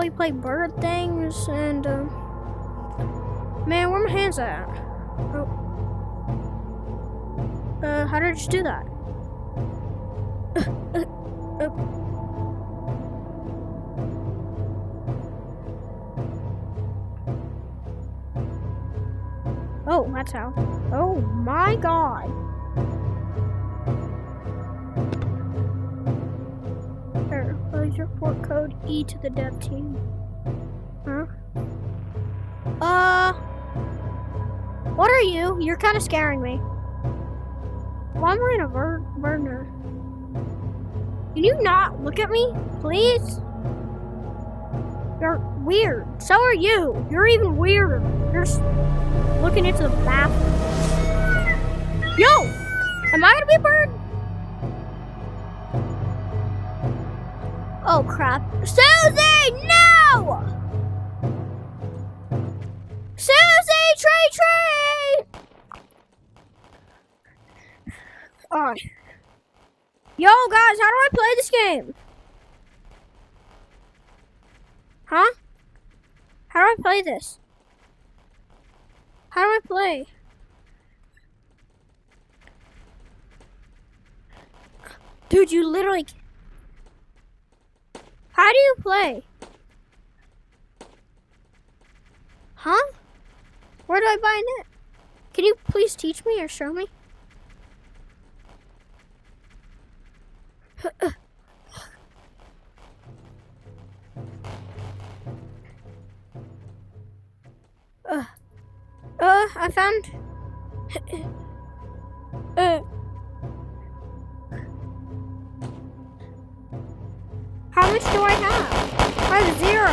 we play bird things and man, where my hands at? Oh. How did I just do that? Oh, that's how. Oh my god. There, please report code E to the dev team. Huh? What are you? You're kind of scaring me. Why am I in a burner? Can you not look at me, please? You're weird. So are you. You're even weirder. You're looking into the bathroom. Yo! Am I gonna be a bird? Oh crap. Susie! No! Susie! Trey! Alright. Yo guys, how do I play this game? Huh? How do I play this? How do I play? Dude, you literally... How do you play? Huh? Where do I buy it? Can you please teach me or show me? I found... How much do I have? I have 0.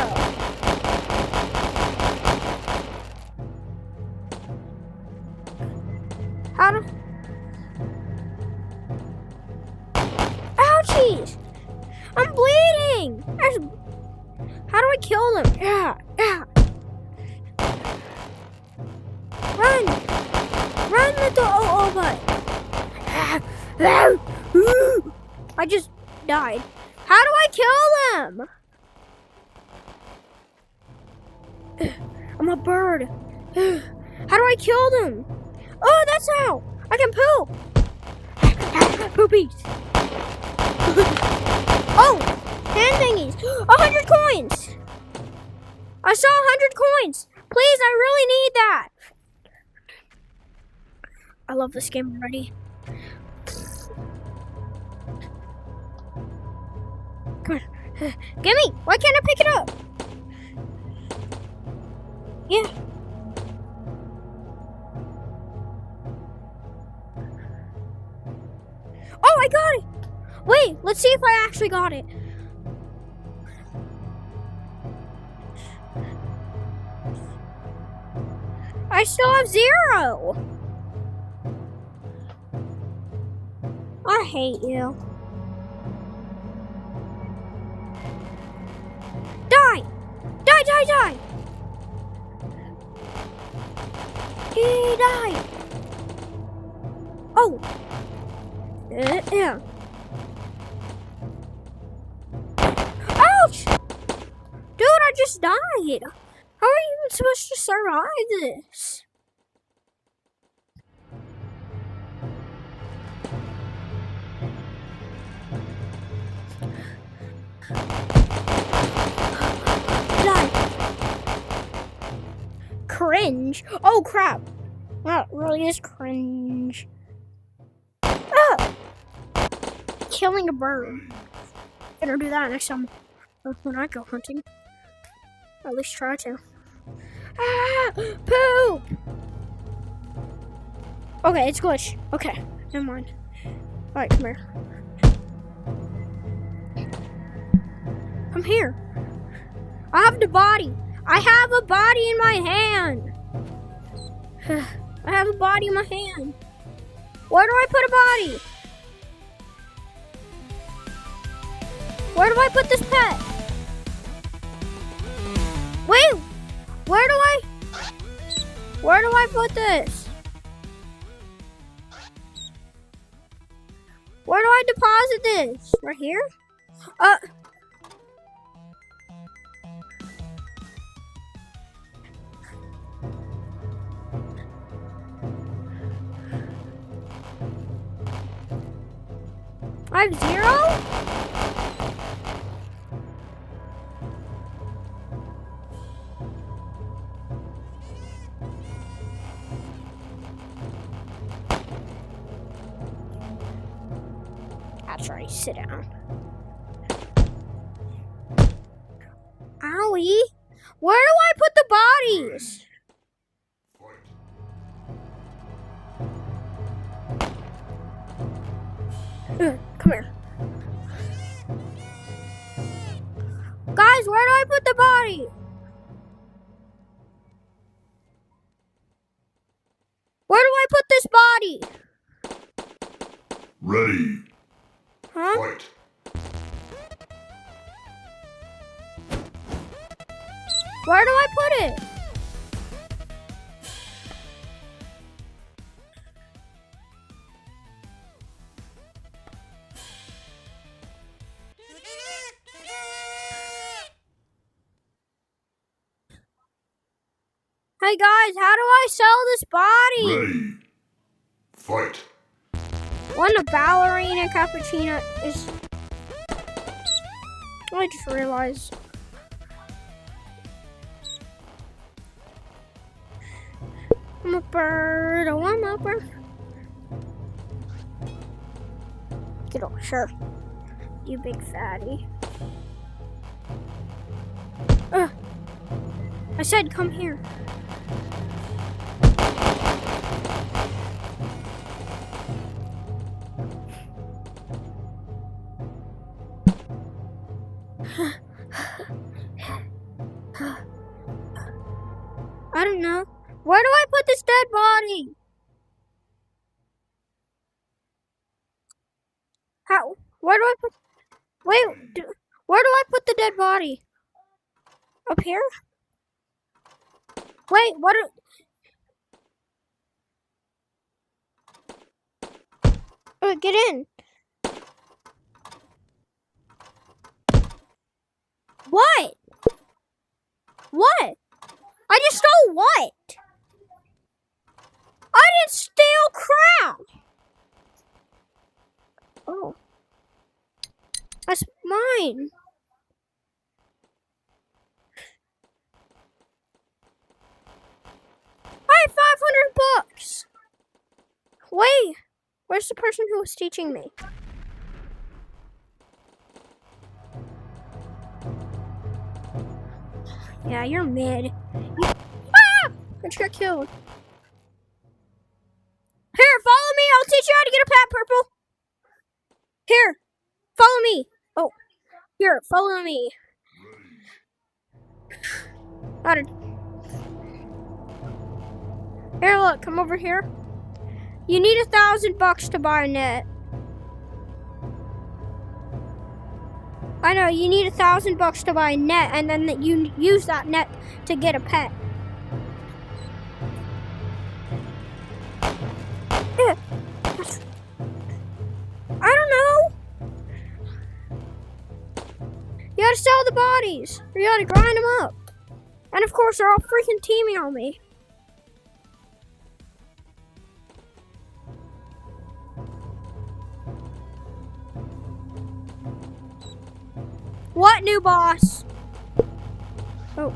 How do... Ouchies! I'm bleeding! How do I kill them? Yeah. Run! Run, little butt! I just died. How do I kill them? I'm a bird. How do I kill them? Oh, that's how! I can poop! Poopies! Oh! Hand thingies! 100 coins! I saw 100 coins! Please, I really need that! I love this game already. Come on. Gimme! Why can't I pick it up? Yeah. Oh, I got it! Wait, let's see if I actually got it. I still have 0. I hate you. Die! Die, die, die! Die! Oh! Yeah. Ouch! Dude, I just died. How are you even supposed to survive this? Die. Cringe? Oh crap. That really is cringe. Ah! Killing a bird. Better do that next time when I go hunting. Or at least try to. Ah! Poop! Okay, it's glitched. Okay, never mind. Alright, come here. I'm here. I have the body. I have a body in my hand. I have a body in my hand. Where do I put a body? Where do I put this pet? Wait, where do I put this? Where do I deposit this? Right here? I have 0? That's right, sit down. Owie! Where do I put the bodies? Come here. Guys, where do I put the body? Where do I put this body? Ready. Huh? Fight. Where do I put it? Hey guys, how do I sell this body? Ready. Fight. One a ballerina cappuccino is. I just realized. I'm a bird. Oh, I'm a bird. Get over here, you big fatty. I said come here. I don't know. Where do I put this dead body? How? Where do I put? Wait, where do I put the dead body? Up here? Wait, what? Get in. What? What? I just stole what? I didn't steal crap. Oh. That's mine. I have 500 bucks. Wait, where's the person who was teaching me? Yeah, you're mid. Ah! I just got killed. Here, follow me. I'll teach you how to get a pet, Purple. Here, follow me. Oh, here, follow me. Got it. Here, look, come over here. You need $1,000 to buy a net. I know, you need $1,000 to buy a net, and then you use that net to get a pet. I don't know. You gotta sell the bodies, or you gotta grind them up. And of course, they're all freaking teaming on me. What new boss? Oh.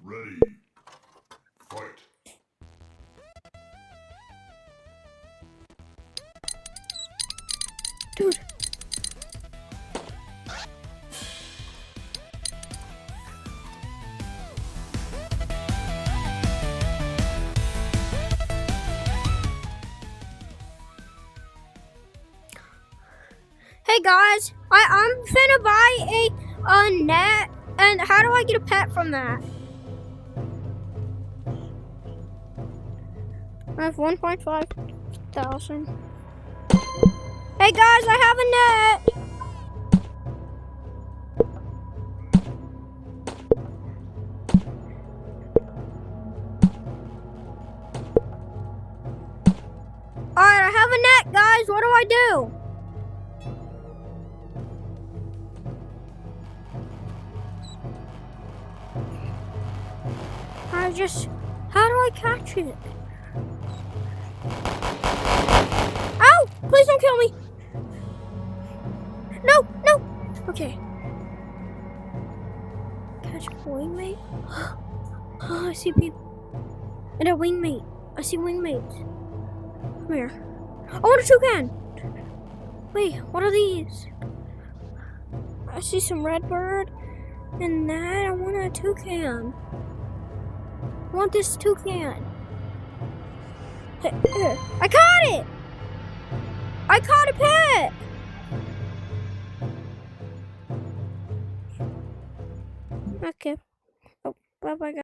Ready. Fight. Dude. Hey guys, I'm finna buy a net, and how do I get a pet from that? I have 1.5 thousand. Hey guys, I have a net. Alright, I have a net, guys. What do I do? How do I catch it? Ow! Please don't kill me! No, no! Okay. Catch a wingmate? Oh, I see people. And a wingmate. I see wingmates. Come here. I want a toucan! Wait, what are these? I see some redbird. And that, I want a toucan. I want this toucan. Hey, here. I caught it! I caught a pet! Okay. Oh, bye-bye, guys.